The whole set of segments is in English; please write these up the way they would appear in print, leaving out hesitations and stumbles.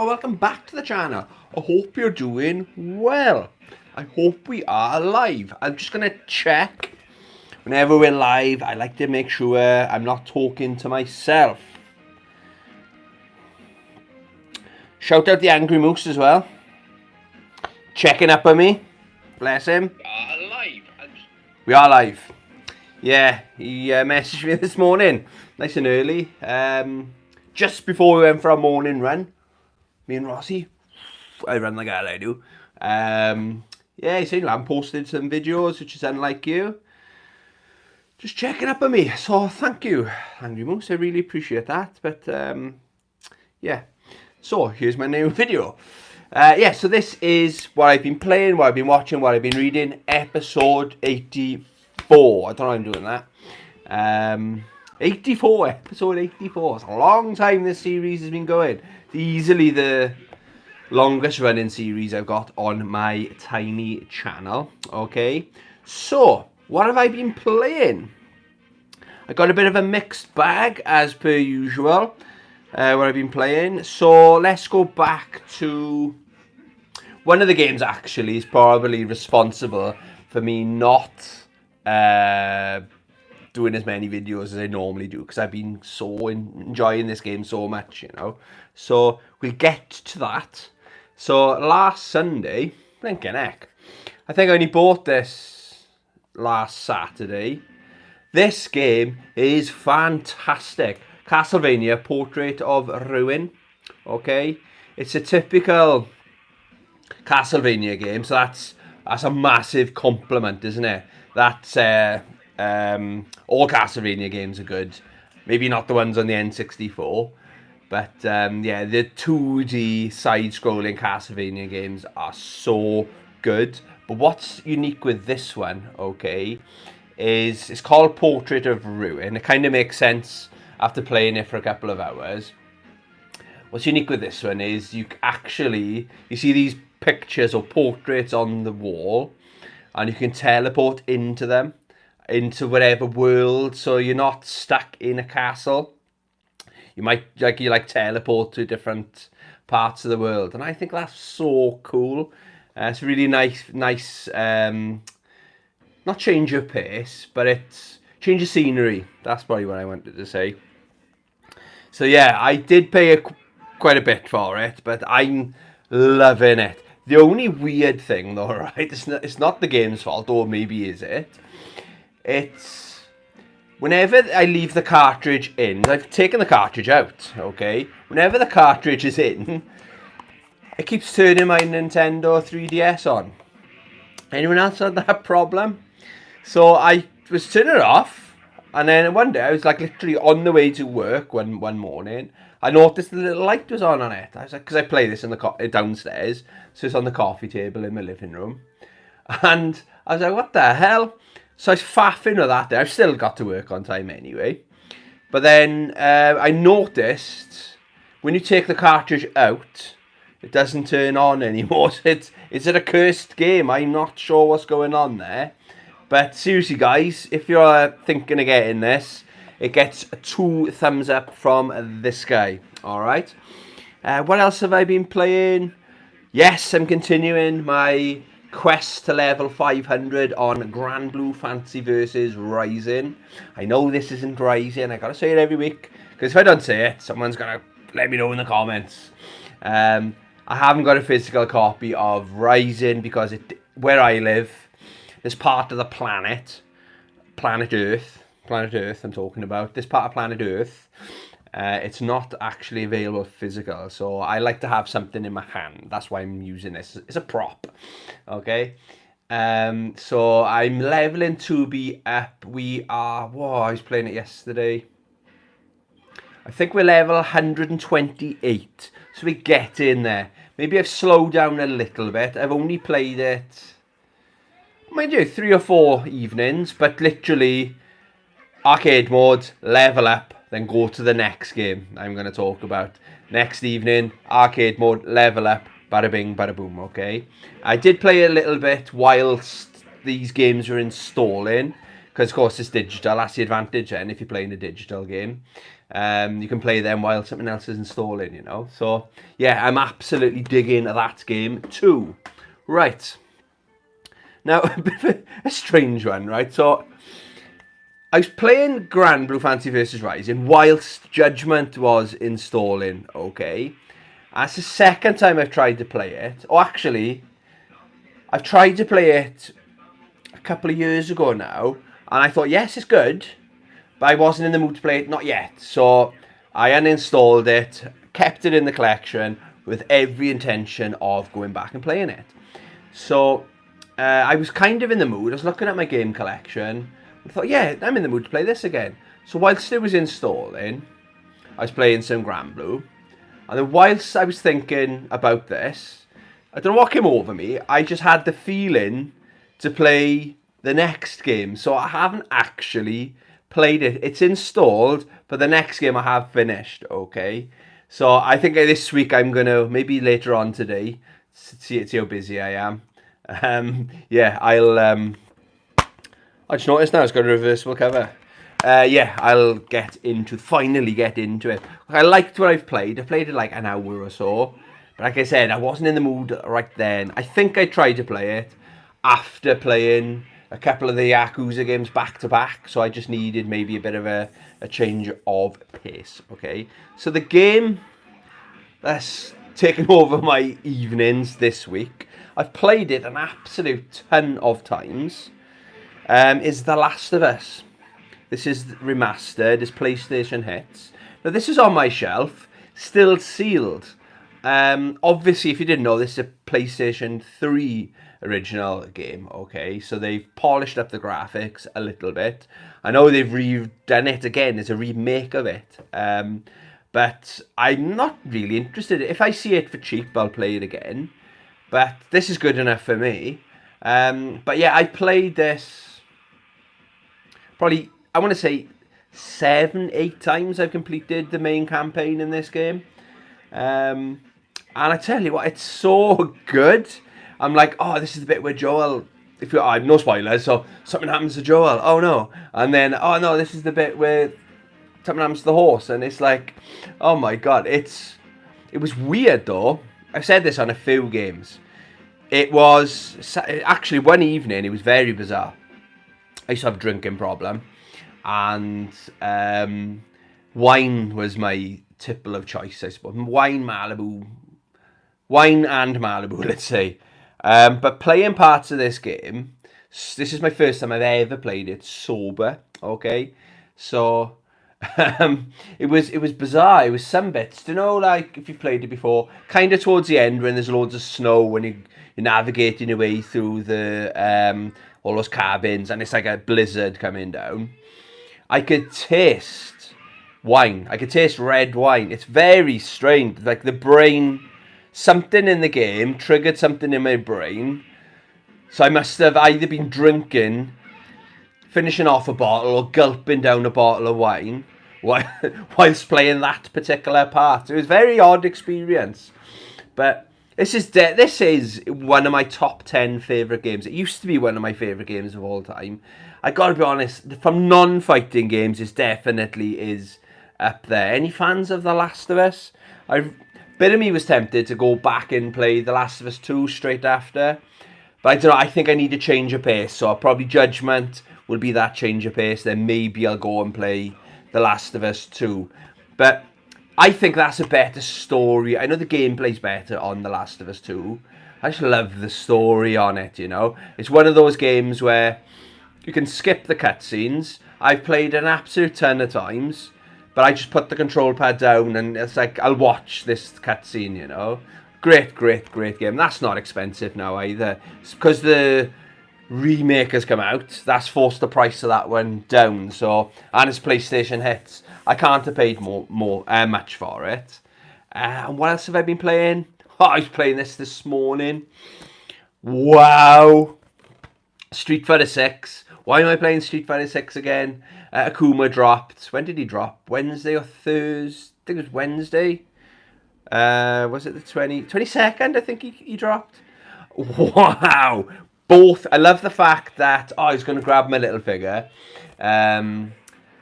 welcome back to the channel. I hope you're doing well. I hope we are live. I'm just going to check. Whenever we're live, I like to make sure I'm not talking to myself. Shout out the Angry Moose as well. Checking up on me. Bless him. We are live. Yeah, he messaged me this morning. Nice and early. Just before we went for our morning run. Me and Rossi. I run like hell, I do. Yeah, he said I posted some videos, which is unlike you. Just checking up on me. So thank you, Angry Moose. I really appreciate that. But yeah. So here's my new video. Yeah, so this is what I've been playing, what I've been watching, what I've been reading. Episode 84. I don't know how I'm doing that. 84, episode 84. It's a long time this series has been going. It's easily the longest running series I've got on my tiny channel. Okay, so what have I been playing? I got a bit of a mixed bag as per usual. What I've been playing. So let's go back to one of the games. Actually, is probably responsible for me not doing as many videos as I normally do, because I've been so enjoying this game so much, you know. So we'll get to that. So last Sunday, blinking heck, I think I only bought this last Saturday. This game is fantastic. Castlevania Portrait of Ruin. Okay, it's a typical Castlevania game, so that's a massive compliment, isn't it? That's all Castlevania games are good. Maybe not the ones on the N64, but yeah, the 2D side-scrolling Castlevania games are so good. But what's unique with this one, okay, is it's called Portrait of Ruin. It kind of makes sense after playing it for a couple of hours. What's unique with this one is you see these pictures or portraits on the wall, and you can teleport into them, into whatever world, so you're not stuck in a castle. You might teleport to different parts of the world, and I think that's so cool. It's really nice. Not change of pace, but it's change of scenery. That's probably what I wanted to say. So yeah, I did pay quite a bit for it, but I'm loving it. The only weird thing though, right, it's not the game's fault, or maybe is it? It's whenever I leave the cartridge in, I've taken the cartridge out, okay? Whenever the cartridge is in, it keeps turning my Nintendo 3DS on. Anyone else had that problem? So I was turning it off, and then one day I was like literally on the way to work one morning. I noticed the little light was on it. I was like, because I play this in the downstairs, so it's on the coffee table in my living room. And I was like, what the hell? So I was faffing with that there. I've still got to work on time anyway. But then I noticed when you take the cartridge out, it doesn't turn on anymore. Is it a cursed game? I'm not sure what's going on there. But seriously, guys, if you're thinking of getting this, it gets 2 thumbs up from this guy. All right. What else have I been playing? Yes, I'm continuing my quest to level 500 on Grand Blue Fantasy versus Rising. I know this isn't Rising. I gotta say it every week, because if I don't say it, someone's gonna let me know in the comments. I haven't got a physical copy of Rising because where I live, this part of the planet Earth I'm talking about, this part of planet Earth, it's not actually available physical, so I like to have something in my hand. That's why I'm using this. It's a prop, okay? So I'm leveling 2B up. I was playing it yesterday. I think we're level 128, so we get in there. Maybe I've slowed down a little bit. I've only played it, mind you, 3 or 4 evenings, but literally arcade mode, level up, then go to the next game I'm going to talk about. Next evening, arcade mode, level up, bada bing, bada boom, okay? I did play a little bit whilst these games were installing, because of course it's digital. That's the advantage then if you're playing a digital game. You can play them while something else is installing, you know. So, yeah, I'm absolutely digging that game too. Right. Now, a bit of a strange one, right? So, I was playing Grand Blue Fantasy vs Rising whilst Judgment was installing, okay? That's the second time I've tried to play it. Oh, actually, I've tried to play it a couple of years ago now, and I thought, yes, it's good, but I wasn't in the mood to play it, not yet. So I uninstalled it, kept it in the collection with every intention of going back and playing it. So I was kind of in the mood. I was looking at my game collection. I thought, yeah, I'm in the mood to play this again. So whilst it was installing, I was playing some Grand Blue. And then whilst I was thinking about this, I don't know what came over me. I just had the feeling to play the next game. So I haven't actually played it. It's installed, but the next game I have finished, okay? So I think this week I'm going to, maybe later on today, see how busy I am. Yeah, I just noticed now it's got a reversible cover. Yeah, I'll finally get into it. I liked what I've played. I played it like an hour or so. But like I said, I wasn't in the mood right then. I think I tried to play it after playing a couple of the Yakuza games back to back, so I just needed maybe a bit of a change of pace, okay? So the game that's taken over my evenings this week, I've played it an absolute ton of times, is The Last of Us. This is remastered, it's PlayStation hits. Now this is on my shelf, still sealed. Obviously, if you didn't know, this is a PlayStation 3 original game, okay? So they've polished up the graphics a little bit. I know they've redone it again, it's a remake of it. But I'm not really interested. If I see it for cheap, I'll play it again. But this is good enough for me. But yeah, I played this probably, I want to say 7-8 times I've completed the main campaign in this game. And I tell you what, it's so good. I'm like, oh, this is the bit where Joel, no spoilers, so something happens to Joel, oh no. And then, oh no, this is the bit where something happens to the horse. And it's like, oh my God, it was weird though. I've said this on a few games. It was, actually one evening, it was very bizarre. I used to have a drinking problem. And wine was my tipple of choice, I suppose. Wine and Malibu, let's say. But playing parts of this game, this is my first time I've ever played it sober, okay? So, it was bizarre. It was some bits, do you know, like, if you've played it before, kind of towards the end when there's loads of snow, when you're navigating your way through the all those cabins, and it's like a blizzard coming down. I could taste wine. I could taste red wine. It's very strange. Like the brain, something in the game triggered something in my brain. So I must have either been drinking, finishing off a bottle, or gulping down a bottle of wine whilst playing that particular part. It was a very odd experience. But this is one of my top 10 favourite games. It used to be one of my favourite games of all time. I gotta be honest, from non-fighting games, it definitely is up there. Any fans of The Last of Us? Bit of me was tempted to go back and play The Last of Us 2 straight after. But I don't know, I think I need a change of pace. So probably Judgment will be that change of pace. Then maybe I'll go and play The Last of Us 2. But I think that's a better story. I know the gameplay's better on The Last of Us 2. I just love the story on it, you know. It's one of those games where you can skip the cutscenes. I've played an absolute ton of times, but I just put the control pad down and it's like, I'll watch this cutscene, you know. Great game. That's not expensive now either. It's because the remake has come out. That's forced the price of that one down. So, and it's PlayStation hits. I can't have paid much for it. And what else have I been playing? Oh, I was playing this morning. Wow. Street Fighter 6. Why am I playing Street Fighter 6 again? Akuma dropped. When did he drop? Wednesday or Thursday? I think it was Wednesday. Was it the 22nd? I think he dropped. Wow. Both. I love the fact that, he's going to grab my little figure.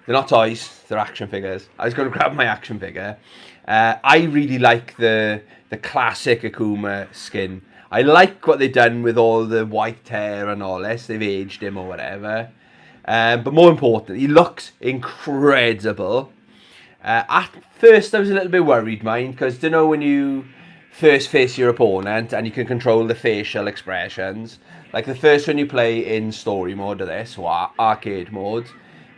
They're not toys, they're action figures. I was going to grab my action figure. I really like the classic Akuma skin. I like what they've done with all the white hair and all this. They've aged him or whatever. But more important, he looks incredible. At first, I was a little bit worried, mind, because you know when you first face your opponent and you can control the facial expressions. Like the first one you play in story mode of this, or arcade mode,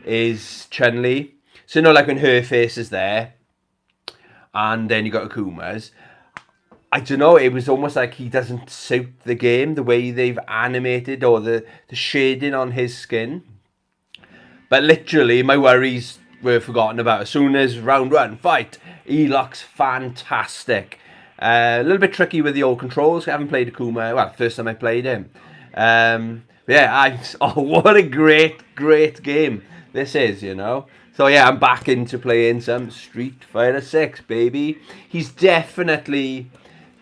is Chun-Li. So you know, like when her face is there, and then you got Akuma's. I don't know, it was almost like he doesn't suit the game, the way they've animated or the shading on his skin. But literally, my worries were forgotten about. As soon as round one, fight, he looks fantastic. A little bit tricky with the old controls. I haven't played Akuma, well, first time I played him. Yeah, what a great game this is, you know. So yeah, I'm back into playing some Street Fighter 6, baby. He's definitely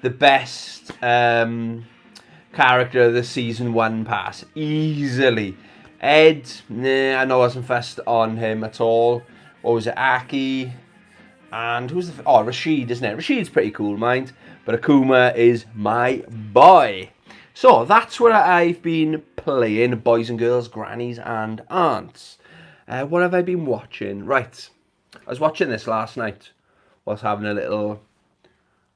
the best character of the Season 1 pass, easily. Ed, nah, I know I wasn't fussed on him at all. What was it, Aki? And who's the... Oh, Rashid, isn't it? Rashid's pretty cool, mind. But Akuma is my boy. So, that's what I've been playing, boys and girls, grannies and aunts. What have I been watching? Right. I was watching this last night. I was having a little...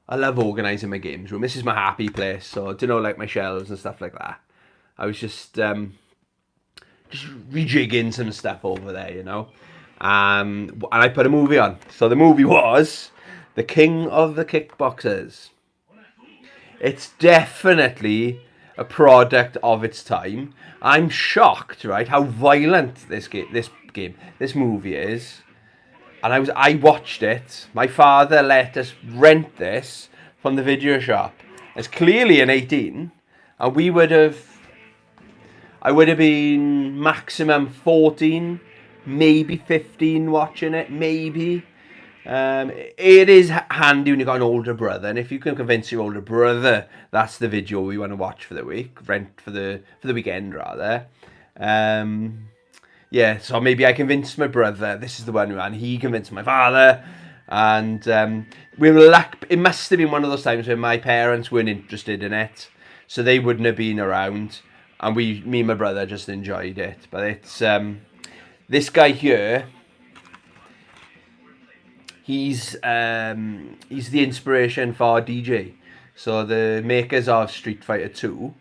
I love organising my games room. This is my happy place. So, do you know, like my shelves and stuff like that. I was just rejigging some stuff over there, you know. And I put a movie on. So the movie was The King of the Kickboxers. It's definitely a product of its time. I'm shocked, right, how violent this movie is. And I watched it. My father let us rent this from the video shop. It's clearly an 18, and I would have been maximum 14, maybe 15 watching it, maybe. It is handy when you've got an older brother, and if you can convince your older brother that's the video we want to watch for the week, rent for the weekend rather. Yeah, so maybe I convinced my brother this is the one, and he convinced my father, and it must have been one of those times when my parents weren't interested in it, so they wouldn't have been around, and me and my brother just enjoyed it. But it's this guy here. He's the inspiration for DJ. So the makers of Street Fighter 2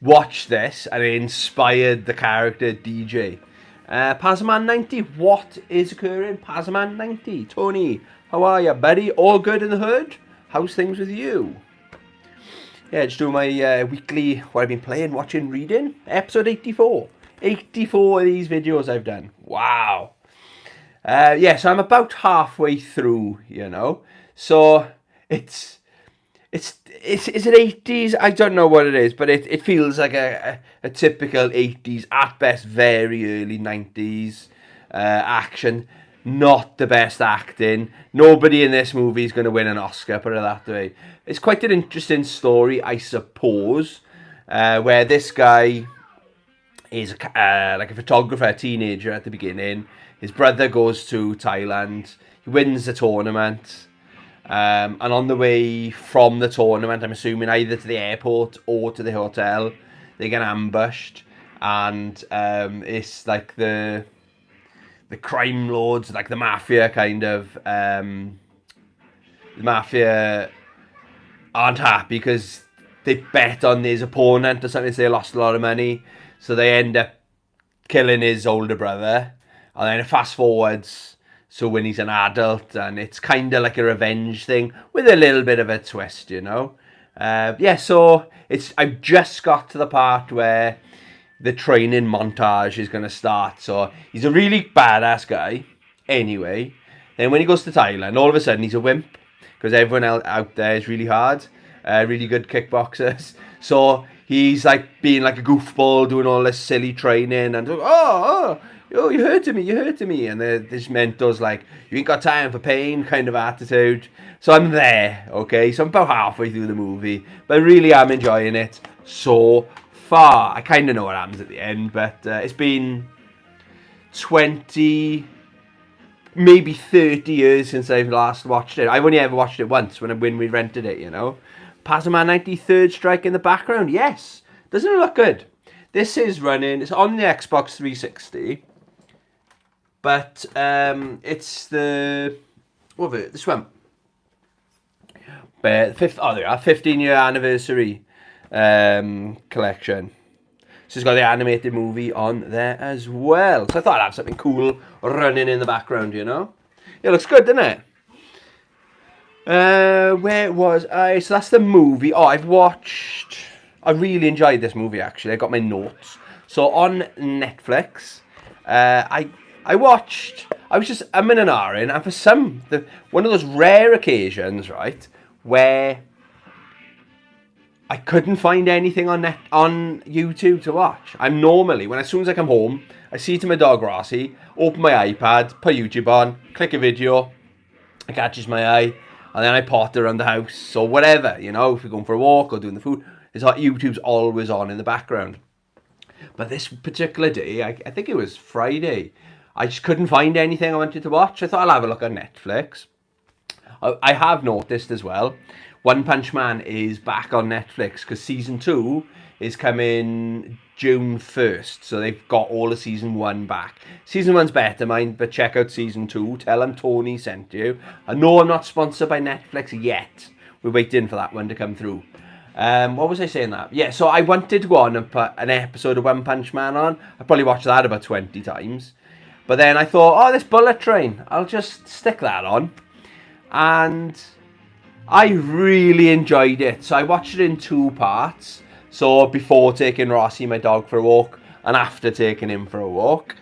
watched this and it inspired the character DJ. Pazman90, what is occurring? Pazman90, Tony, how are you, buddy? All good in the hood? How's things with you? Yeah, just doing my weekly, what I've been playing, watching, reading. Episode 84. 84 of these videos I've done. Wow. Yeah, so I'm about halfway through, you know. So is it 80s? I don't know what it is, but it feels like a typical 80s, at best very early 90s action. Not the best acting. Nobody in this movie is going to win an Oscar, put it that way. It's quite an interesting story, I suppose, where this guy is like a photographer, a teenager at the beginning. His brother goes to Thailand. He wins the tournament. And on the way from the tournament, I'm assuming either to the airport or to the hotel, they get ambushed. And it's like the crime lords, like the mafia kind of. The mafia aren't happy because they bet on his opponent or something, so they lost a lot of money. So they end up killing his older brother. And then it fast forwards, so when he's an adult, and it's kind of like a revenge thing with a little bit of a twist, you know. Yeah, so I've just got to the part where the training montage is going to start. So he's a really badass guy, anyway. Then when he goes to Thailand, all of a sudden he's a wimp, because everyone else out there is really hard, really good kickboxers. So he's like being like a goofball, doing all this silly training, and oh, you're hurting me. And this mentor's like, you ain't got time for pain kind of attitude. So I'm there, okay? So I'm about halfway through the movie, but I really am enjoying it so far. I kind of know what happens at the end, but it's been 20, maybe 30 years since I've last watched it. I've only ever watched it once when we rented it, you know. Pazman 93rd Strike in the background, yes. Doesn't it look good? This is running, it's on the Xbox 360. But it's the, what was it, this one? But 15-year anniversary collection. So it's got the animated movie on there as well. So I thought I'd have something cool running in the background, you know. It looks good, doesn't it? Where was I? So that's the movie. Oh, I really enjoyed this movie, actually. I got my notes. So on Netflix, I was just I'm in an hour in, and for one of those rare occasions, right, where I couldn't find anything on YouTube to watch. I'm normally, as soon as I come home, I see to my dog Rossi, open my iPad, put YouTube on, click a video, it catches my eye, and then I potter around the house or whatever, you know, if we're going for a walk or doing the food, YouTube's always on in the background. But this particular day, I think it was Friday, I just couldn't find anything I wanted to watch. I thought I'll have a look at Netflix. I have noticed as well, One Punch Man is back on Netflix because season 2 is coming June 1st. So they've got all of season 1 back. Season 1's better, mind, but check out season 2. Tell them Tony sent you. I know I'm not sponsored by Netflix yet. We're waiting for that one to come through. What was I saying that? Yeah, so I wanted to go on and put an episode of One Punch Man on. I probably watched that about 20 times. But then I thought, oh, this Bullet Train, I'll just stick that on. And I really enjoyed it. So I watched it in 2 parts. So before taking Rossi, my dog, for a walk, and after taking him for a walk.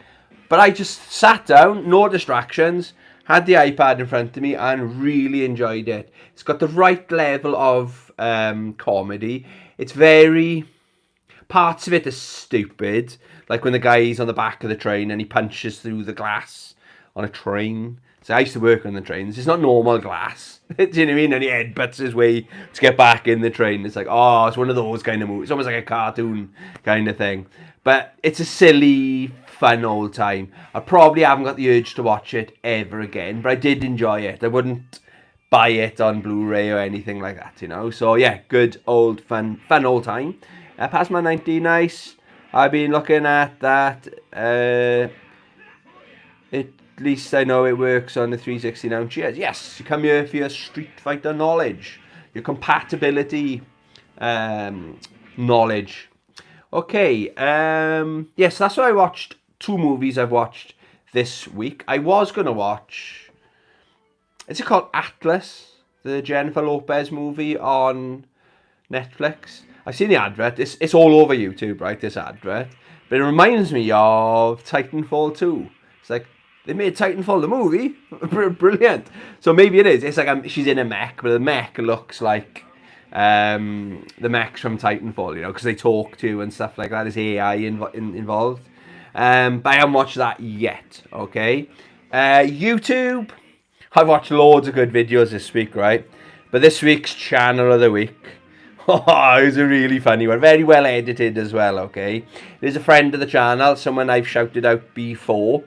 But I just sat down, no distractions, had the iPad in front of me, and really enjoyed it. It's got the right level of comedy. It's parts of it are stupid. Like when the guy's on the back of the train and he punches through the glass on a train. So I used to work on the trains. It's not normal glass. Do you know what I mean? And he headbutts his way to get back in the train. It's like, oh, it's one of those kind of movies. It's almost like a cartoon kind of thing. But it's a silly, fun old time. I probably haven't got the urge to watch it ever again. But I did enjoy it. I wouldn't buy it on Blu-ray or anything like that, you know. So yeah, good old fun old time. Pazman 90, nice. I've been looking at that. At least I know it works on the 360 now. Cheers. Yes, you come here for your Street Fighter knowledge, your compatibility knowledge. Okay. Yes, that's what I watched. 2 movies I've watched this week. I was gonna watch. Is it called Atlas? The Jennifer Lopez movie on Netflix. I've seen the advert. It's all over YouTube, right? This advert, but it reminds me of Titanfall 2. It's like, they made Titanfall the movie. Brilliant. So maybe it is. It's like she's in a mech, but the mech looks like the mechs from Titanfall, you know, because they talk to and stuff like that. There's AI involved. But I haven't watched that yet, okay? YouTube. I've watched loads of good videos this week, right? But this week's channel of the week. Oh, it was a really funny one. Very well edited as well, okay? There's a friend of the channel, someone I've shouted out before.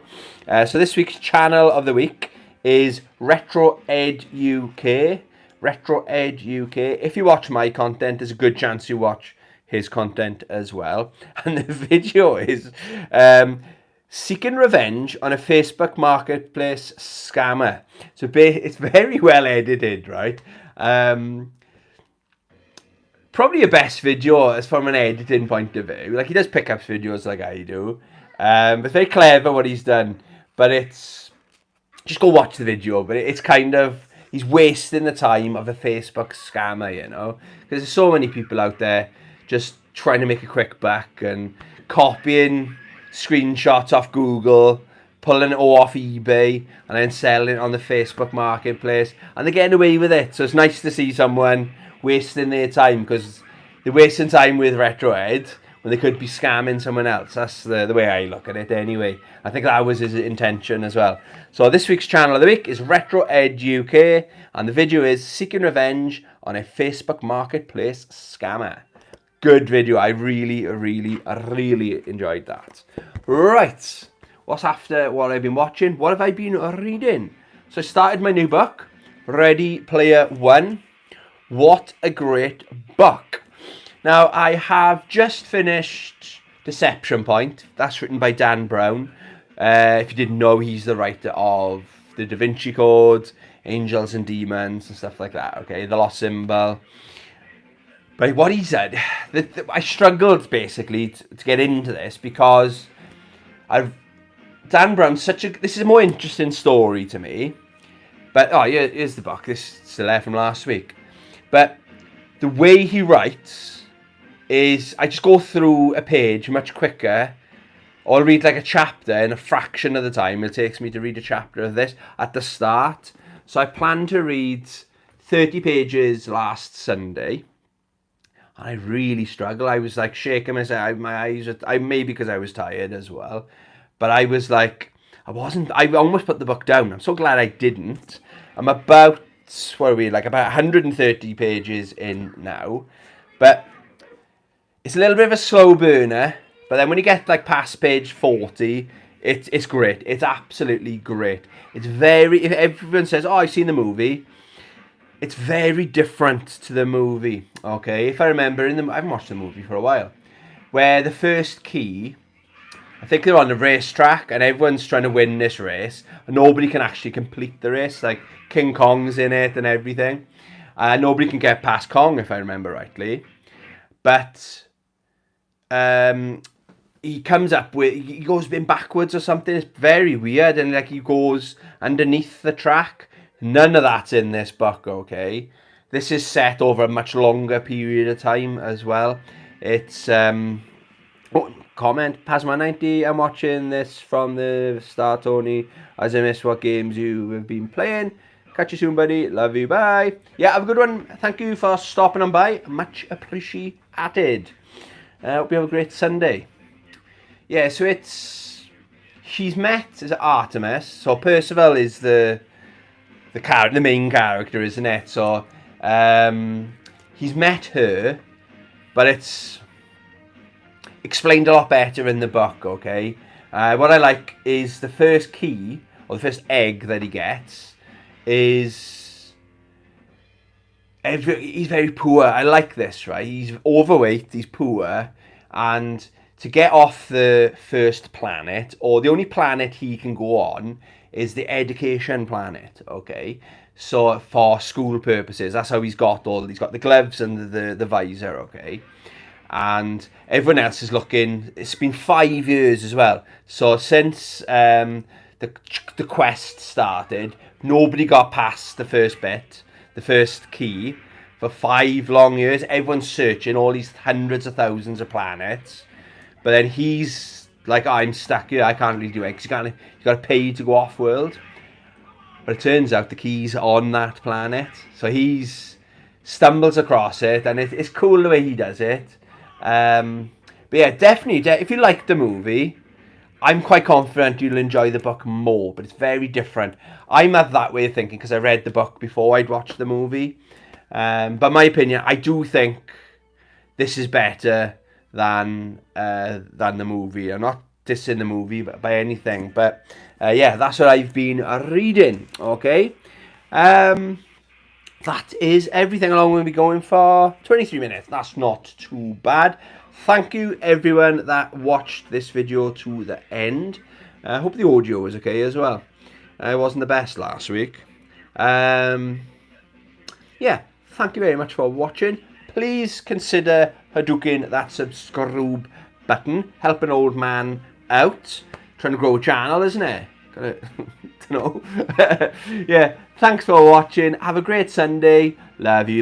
So this week's channel of the week is Retro Ed UK. Retro Ed UK. If you watch my content, there's a good chance you watch his content as well. And the video is seeking revenge on a Facebook Marketplace scammer. So it's very well edited, right? Probably your best video as from an editing point of view. Like, he does pickups videos like I do. But it's very clever what he's done. But it's... Just go watch the video. But it's kind of... He's wasting the time of a Facebook scammer, you know. Because there's so many people out there just trying to make a quick buck and copying screenshots off Google, pulling it off eBay, and then selling it on the Facebook Marketplace. And they're getting away with it. So it's nice to see someone wasting their time, because they're wasting time with Retro Ed when they could be scamming someone else. That's the way I look at it anyway. I think that was his intention as well. So this week's channel of the week is Retro Ed UK, and the video is seeking revenge on a Facebook Marketplace scammer. Good video. I really enjoyed that. Right. what's after what I've been watching? What have I been reading? So I started my new book, Ready Player One. What a great book. Now, I have just finished Deception Point. That's written by Dan Brown. If you didn't know, he's the writer of The Da Vinci Code, Angels and Demons and stuff like that, okay? The Lost Symbol. But what he said, I struggled basically to get into this because Dan Brown's this is a more interesting story to me. But, here's the book. This is still there from last week. But the way he writes is, I just go through a page much quicker. I'll read like a chapter in a fraction of the time it takes me to read a chapter of this at the start. So I plan to read 30 pages last Sunday. And I really struggled. I was like shaking my eyes. Maybe because I was tired as well. But I was like, I almost put the book down. I'm so glad I didn't. I'm about, about 130 pages in now. But it's a little bit of a slow burner. But then when you get like past page 40, it's great. It's absolutely great. It's if everyone says, oh, I've seen the movie, it's very different to the movie, okay? If I remember, I haven't watched the movie for a while, where the first key, I think they're on the racetrack and everyone's trying to win this race and nobody can actually complete the race. Like King Kong's in it and everything. Nobody can get past Kong, if I remember rightly. But he comes up with, he goes in backwards or something. It's very weird, and like he goes underneath the track. None of that's in this book, okay? This is set over a much longer period of time as well. It's comment Pasma90. I'm watching this from the start, Tony. As I miss what games you have been playing. Catch you soon, buddy. Love you. Bye. Yeah, have a good one. Thank you for stopping on by. Much appreciated. Hope you have a great Sunday. Yeah, so she's met as Artemis. So Percival is the main character, isn't it? So he's met her, but it's explained a lot better in the book, okay? What I like is the first key, or the first egg that he gets, is he's very poor. I like this, right? He's overweight, he's poor, and to get off the first planet, or the only planet he can go on, is the education planet, okay? So for school purposes, that's how he's got the gloves and the visor, okay? And everyone else is looking. It's been 5 years as well. So since the quest started, nobody got past the first bit, the first key, for 5 long years. Everyone's searching all these hundreds of thousands of planets. But then he's like, I'm stuck here, I can't really do it, because you got to pay to go off-world. But it turns out the key's on that planet. So he's stumbles across it, and it's cool the way he does it. But yeah, definitely, if you like the movie, I'm quite confident you'll enjoy the book more, but it's very different. I'm at that way of thinking because I read the book before I'd watched the movie. But my opinion, I do think this is better than the movie. I'm not dissing the movie by anything, but yeah, that's what I've been reading, okay? That is everything. Along we'll be going for 23 minutes. That's not too bad. Thank you everyone that watched this video to the end. I hope the audio was okay as well. It wasn't the best last week. Yeah, thank you very much for watching. Please consider Hadouken that subscribe button. Help an old man out. Trying to grow a channel, isn't it? Don't know. Yeah, thanks for watching. Have a great Sunday. Love you.